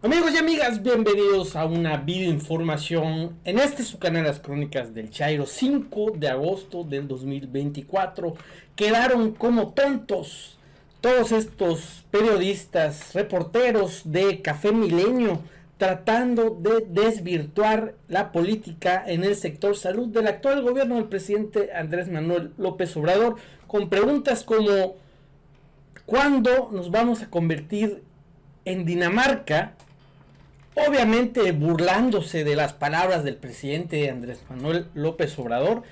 Amigos y amigas, bienvenidos a una videoinformación en su canal Las Crónicas del Chairo. 5 de agosto del 2024. Quedaron como tontos todos estos periodistas, reporteros de Café Milenio, tratando de desvirtuar la política en el sector salud del actual gobierno del presidente Andrés Manuel López Obrador, con preguntas como: ¿cuándo nos vamos a convertir en Dinamarca? Obviamente burlándose de las palabras del presidente Andrés Manuel López Obrador,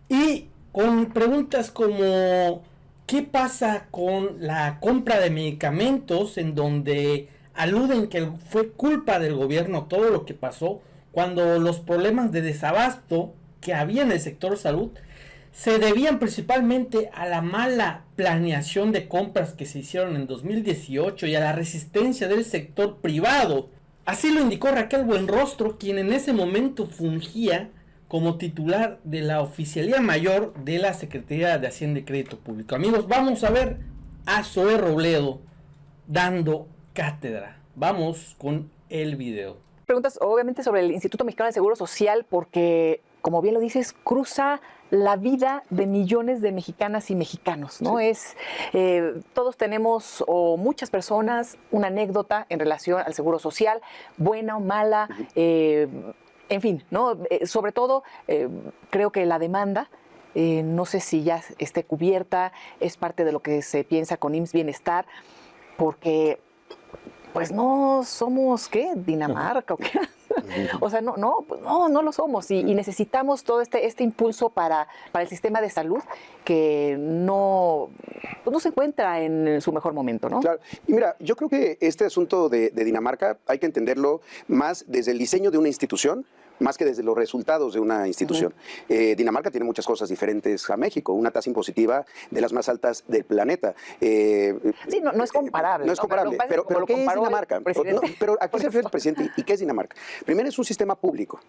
y con preguntas como: ¿qué pasa con la compra de medicamentos? En donde aluden que fue culpa del gobierno todo lo que pasó, cuando los problemas de desabasto que había en el sector salud se debían principalmente a la mala planeación de compras que se hicieron en 2018 y a la resistencia del sector privado. Así lo indicó Raquel Buenrostro, quien en ese momento fungía como titular de la Oficialía Mayor de la Secretaría de Hacienda y Crédito Público. Amigos, vamos a ver a Zoé Robledo dando cátedra. Vamos con el video. Preguntas obviamente sobre el Instituto Mexicano de Seguro Social porque, como bien lo dices, cruza la vida de millones de mexicanas y mexicanos, ¿no? Sí. Todos tenemos, o muchas personas, una anécdota en relación al Seguro Social, buena o mala, en fin, ¿no? Sobre todo, creo que la demanda, no sé si ya esté cubierta, es parte de lo que se piensa con IMSS Bienestar, porque pues no somos, ¿qué? ¿Dinamarca o qué? O sea, no lo somos y necesitamos todo este impulso para el sistema de salud que no se encuentra en su mejor momento, ¿no? Claro. Y mira, yo creo que este asunto de Dinamarca hay que entenderlo más desde el diseño de una institución, más que desde los resultados de una institución. Dinamarca tiene muchas cosas diferentes a México, una tasa impositiva de las más altas del planeta. Sí, no es comparable. No es comparable, pero ¿qué es Dinamarca? Pero ¿a qué se refiere el presidente y qué es Dinamarca? Primero, es un sistema público.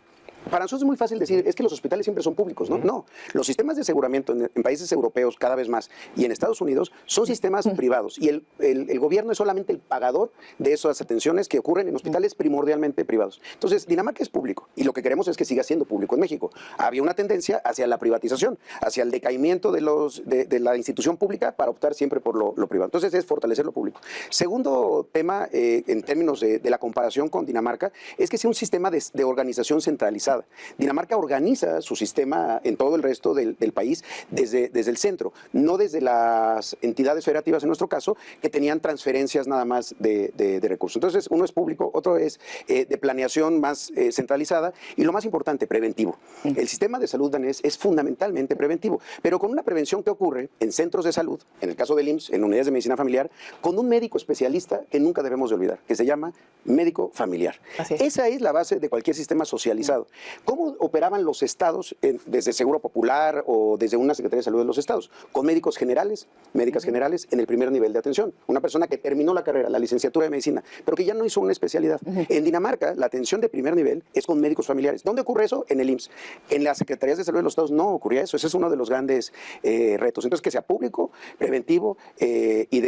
Para nosotros es muy fácil decir, es que los hospitales siempre son públicos, ¿no? No, los sistemas de aseguramiento en países europeos cada vez más y en Estados Unidos son sistemas privados y el gobierno es solamente el pagador de esas atenciones que ocurren en hospitales primordialmente privados. Entonces, Dinamarca es público y lo que queremos es que siga siendo público en México. Había una tendencia hacia la privatización, hacia el decaimiento de la institución pública para optar siempre por lo privado. Entonces, es fortalecer lo público. Segundo tema, en términos de la comparación con Dinamarca, es que sea un sistema de organización centralizada. Dinamarca organiza su sistema en todo el resto del país desde el centro, no desde las entidades federativas en nuestro caso, que tenían transferencias nada más de recursos. Entonces, uno es público, otro es de planeación más centralizada y lo más importante, preventivo. El sistema de salud danés es fundamentalmente preventivo, pero con una prevención que ocurre en centros de salud, en el caso del IMSS, en unidades de medicina familiar, con un médico especialista que nunca debemos de olvidar, que se llama médico familiar. Esa es la base de cualquier sistema socializado. ¿Cómo operaban los estados desde Seguro Popular o desde una Secretaría de Salud de los estados? Con médicos generales, médicas generales en el primer nivel de atención. Una persona que terminó la carrera, la licenciatura de medicina, pero que ya no hizo una especialidad. En Dinamarca, la atención de primer nivel es con médicos familiares. ¿Dónde ocurre eso? En el IMSS. En las Secretarías de Salud de los estados no ocurría eso. Ese es uno de los grandes retos. Entonces, que sea público, preventivo y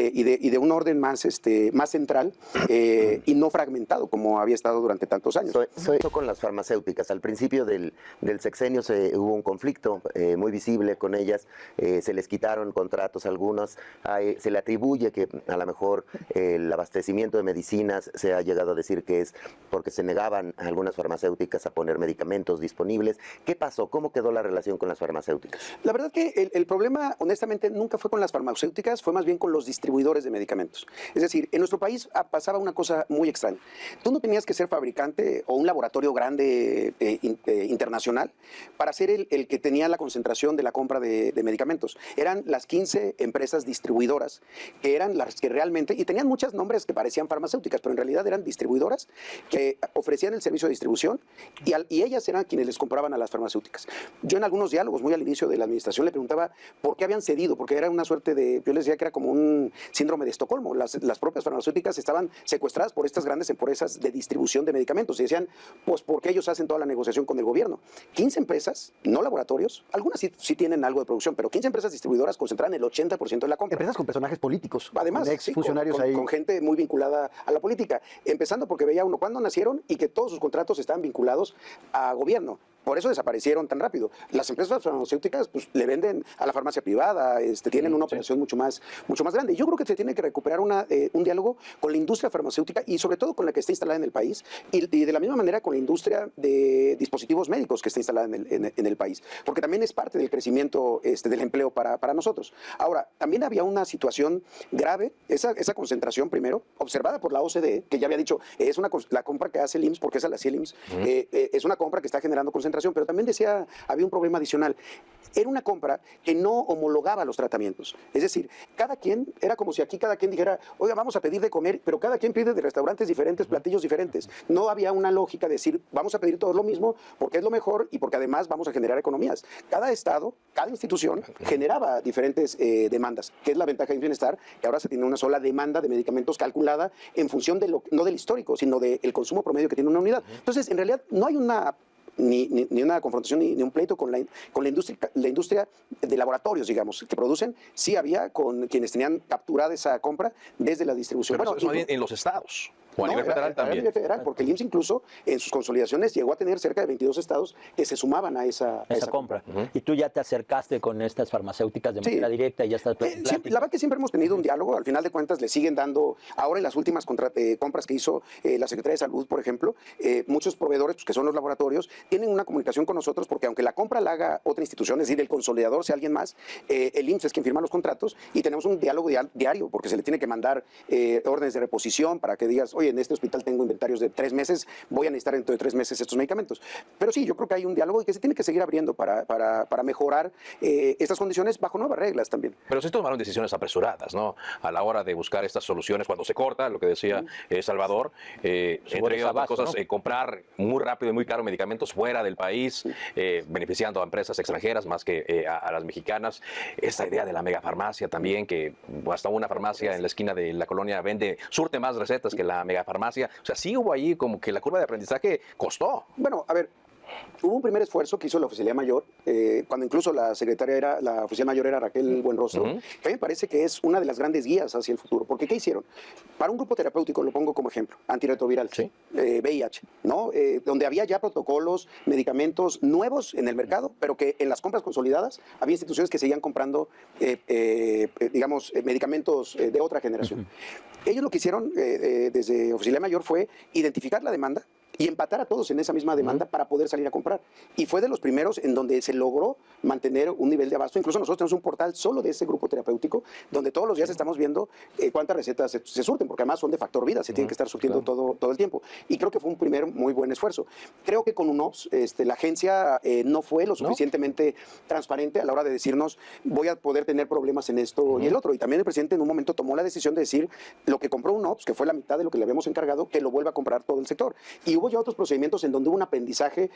de un orden más central y no fragmentado como había estado durante tantos años. Eso con las farmacéuticas. Al principio del sexenio hubo un conflicto muy visible con ellas, se les quitaron contratos a algunos, se le atribuye que a lo mejor el abastecimiento de medicinas se ha llegado a decir que es porque se negaban algunas farmacéuticas a poner medicamentos disponibles. ¿Qué pasó? ¿Cómo quedó la relación con las farmacéuticas? La verdad que el problema, honestamente, nunca fue con las farmacéuticas, fue más bien con los distribuidores de medicamentos. Es decir, en nuestro país pasaba una cosa muy extraña. Tú no tenías que ser fabricante o un laboratorio grande internacional para ser el que tenía la concentración de la compra de medicamentos. Eran las 15 empresas distribuidoras que eran las que realmente, y tenían muchos nombres que parecían farmacéuticas, pero en realidad eran distribuidoras que ofrecían el servicio de distribución y ellas eran quienes les compraban a las farmacéuticas. Yo en algunos diálogos muy al inicio de la administración le preguntaba por qué habían cedido, porque era una suerte de, yo les decía que era como un síndrome de Estocolmo. Las propias farmacéuticas estaban secuestradas por estas grandes empresas de distribución de medicamentos y decían, pues porque ellos hacen toda la negociación negociación con el gobierno. 15 empresas, no laboratorios, algunas sí tienen algo de producción, pero 15 empresas distribuidoras concentran el 80% de la compra. Empresas con personajes políticos. Además, ex funcionarios con gente muy vinculada a la política. Empezando porque veía uno cuándo nacieron y que todos sus contratos estaban vinculados a gobierno. Por eso desaparecieron tan rápido. Las empresas farmacéuticas pues, le venden a la farmacia privada, tienen una operación mucho más grande. Yo creo que se tiene que recuperar un diálogo con la industria farmacéutica y sobre todo con la que está instalada en el país y de la misma manera con la industria de dispositivos médicos que está instalada en el país, porque también es parte del crecimiento del empleo para nosotros. Ahora, también había una situación grave, esa concentración primero, observada por la OCDE, que ya había dicho, la compra que hace el IMSS, porque esa la hacía el IMSS, es una compra que está generando concentración, pero también decía, había un problema adicional. Era una compra que no homologaba los tratamientos. Es decir, cada quien, era como si aquí cada quien dijera, oiga, vamos a pedir de comer, pero cada quien pide de restaurantes diferentes, platillos diferentes. No había una lógica de decir, vamos a pedir todos lo mismo porque es lo mejor y porque además vamos a generar economías. Cada estado, cada institución generaba diferentes demandas, que es la ventaja del bienestar, que ahora se tiene una sola demanda de medicamentos calculada en función de no del histórico, sino del consumo promedio que tiene una unidad. Entonces, en realidad, no hay ni una confrontación ni un pleito con la industria de laboratorios, digamos, que producen. Sí había con quienes tenían capturada esa compra desde la distribución. Pero eso es en los estados. O a nivel federal también. A nivel federal, porque el IMSS incluso en sus consolidaciones llegó a tener cerca de 22 estados que se sumaban a esa compra. Y tú ya te acercaste con estas farmacéuticas de manera directa y ya estás... la verdad que siempre hemos tenido un diálogo. Al final de cuentas le siguen dando, ahora en las últimas compras que hizo la Secretaría de Salud, por ejemplo, muchos proveedores, pues, que son los laboratorios, tienen una comunicación con nosotros porque aunque la compra la haga otra institución, es decir, el consolidador sea alguien más, el IMSS es quien firma los contratos y tenemos un diálogo diario porque se le tiene que mandar órdenes de reposición para que digas, oye, en este hospital tengo inventarios de 3 meses, voy a necesitar dentro de 3 meses estos medicamentos. Pero sí, yo creo que hay un diálogo y que se tiene que seguir abriendo para mejorar estas condiciones bajo nuevas reglas también. Pero se tomaron decisiones apresuradas, ¿no? A la hora de buscar estas soluciones, cuando se corta, lo que decía Salvador, entre otras cosas, ¿no? Comprar muy rápido y muy caro medicamentos fuera del país, beneficiando a empresas extranjeras más que a las mexicanas. Esta idea de la megafarmacia también, que hasta una farmacia en la esquina de la colonia surte más recetas que la megafarmacia. O sea, sí hubo ahí como que la curva de aprendizaje costó. Bueno, a ver, hubo un primer esfuerzo que hizo la Oficialía Mayor, cuando incluso la Oficial Mayor era Raquel Buenrostro, que a mí me parece que es una de las grandes guías hacia el futuro. Porque ¿qué hicieron? Para un grupo terapéutico, lo pongo como ejemplo, antirretroviral, VIH, ¿no? Donde había ya protocolos, medicamentos nuevos en el mercado, pero que en las compras consolidadas había instituciones que seguían comprando, medicamentos de otra generación. Ellos lo que hicieron desde Oficialía Mayor fue identificar la demanda y empatar a todos en esa misma demanda para poder salir a comprar. Y fue de los primeros en donde se logró mantener un nivel de abasto. Incluso nosotros tenemos un portal solo de ese grupo terapéutico, donde todos los días estamos viendo cuántas recetas se surten, porque además son de factor vida, se tienen que estar surtiendo todo el tiempo. Y creo que fue un primer muy buen esfuerzo. Creo que con UNOPS la agencia no fue lo suficientemente transparente a la hora de decirnos, voy a poder tener problemas en esto y el otro. Y también el presidente en un momento tomó la decisión de decir, lo que compró UNOPS, que fue la mitad de lo que le habíamos encargado, que lo vuelva a comprar todo el sector. Y hubo ya otros procedimientos en donde hubo un aprendizaje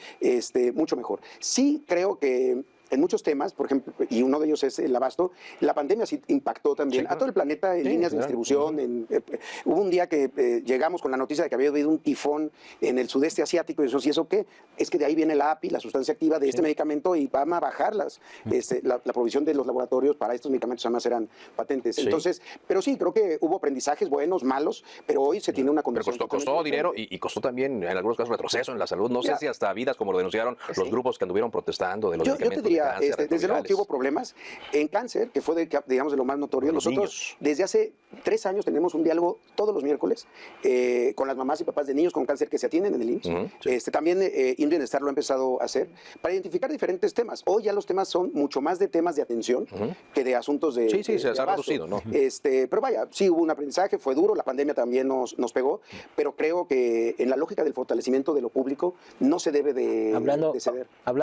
mucho mejor. Sí creo que en muchos temas, por ejemplo, y uno de ellos es el abasto, la pandemia sí impactó también a todo el planeta en líneas de distribución. Hubo un día que llegamos con la noticia de que había habido un tifón en el sudeste asiático, y eso qué, es que de ahí viene la API, la sustancia activa de este medicamento, y van a bajar la provisión de los laboratorios para estos medicamentos, además eran patentes. Entonces, pero sí, creo que hubo aprendizajes buenos, malos, pero hoy se tiene una condición. Pero costó dinero y costó también, en algunos casos, retroceso en la salud. No sé si hasta vidas, como lo denunciaron los grupos que anduvieron protestando de los medicamentos. Desde luego que hubo problemas en cáncer, que fue de lo más notorio. Nosotros desde hace 3 años tenemos un diálogo todos los miércoles con las mamás y papás de niños con cáncer que se atienden en el IMSS. También Bienestar lo ha empezado a hacer para identificar diferentes temas. Hoy ya los temas son mucho más de temas de atención que de asuntos de se ha reducido, ¿no? Pero vaya, sí hubo un aprendizaje, fue duro, la pandemia también nos pegó, pero creo que en la lógica del fortalecimiento de lo público no se debe de ceder.